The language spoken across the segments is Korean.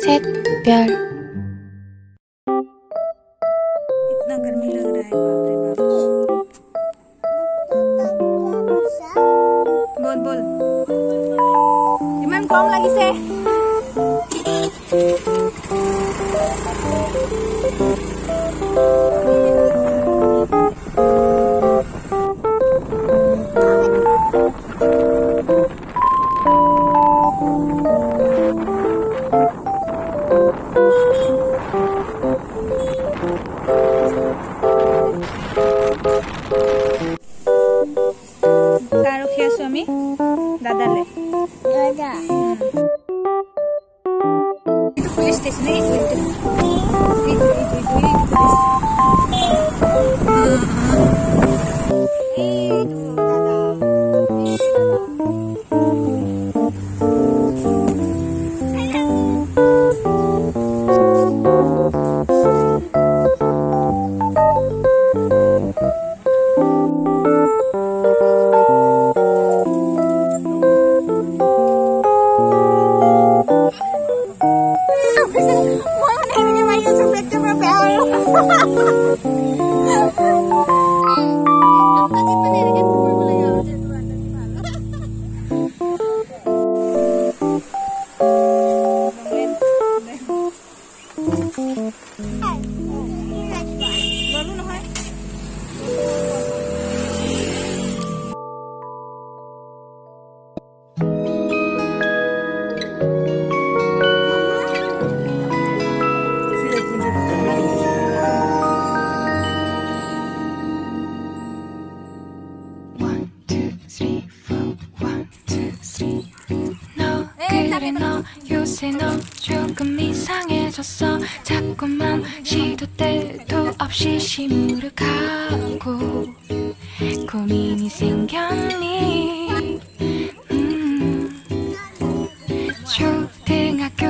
셋, 별. इतना गर्मी लग रहा है, बाप रे बाप। बोल बोल इमान कम লাগিছে। कार रखी आছো আমি দাদালে দাদা itu pulis station itu 너 요새 너 조금 이상해졌어. 자꾸만 시도 때도 없이 시무룩하고 고민이 생겼니? 초등학교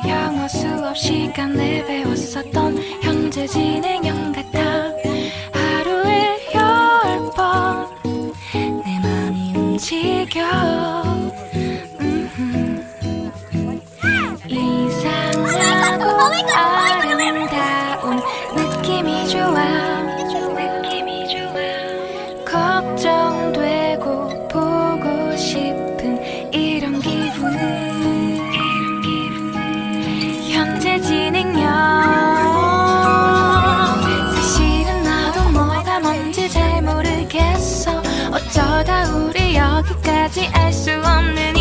영어 수업 시간에 배웠었던 현재 진행형 같아. 하루에 10번 내 맘이 움직여. 이상하고 아름다운 느낌이 좋아. 걱정되고 보고 싶은 이런 기분은 현재 진행형. 사실은 나도 뭐가 뭔지 잘 모르겠어. 어쩌다 우리 여기까지 알 수 없는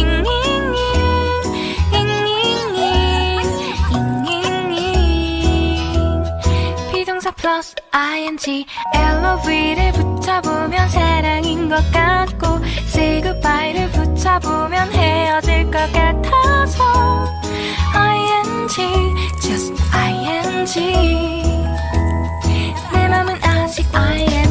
플러스 ing LOV를 붙여보면 사랑인 것 같고 say goodbye를 붙여보면 헤어질 것 같아서 ing just ing 내 맘은 아직 ing.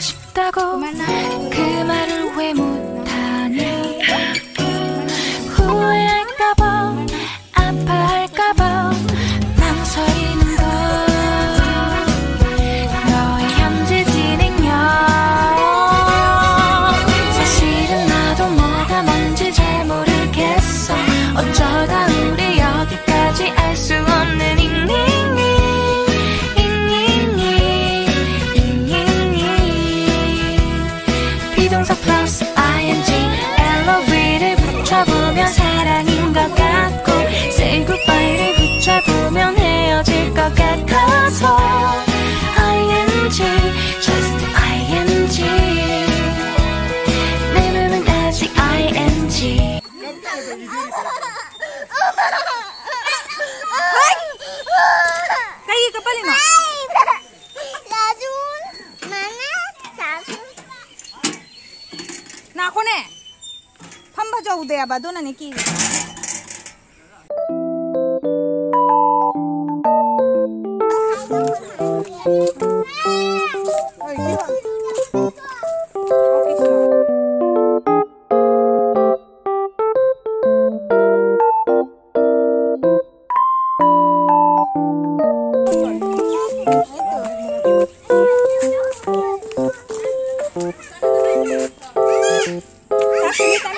싶다고 그 말을 왜 못하니? 후회할까봐 아파할까봐 망설이는 걸. 너의 현재 진행형. 사실은 나도 뭐가 뭔지 잘 모르겠어. 어쩌다 우리 여기까지 알 수 없는 비동사 플러스 ing LOV를 붙여보면 사랑인 것 같고 say goodbye를 붙여보면 헤어질 것 같아서 ing just ing 내 맘은 아직 ing. kayak kepala mo. ना कोने फम भजा उदया बादो ना निकी Sama.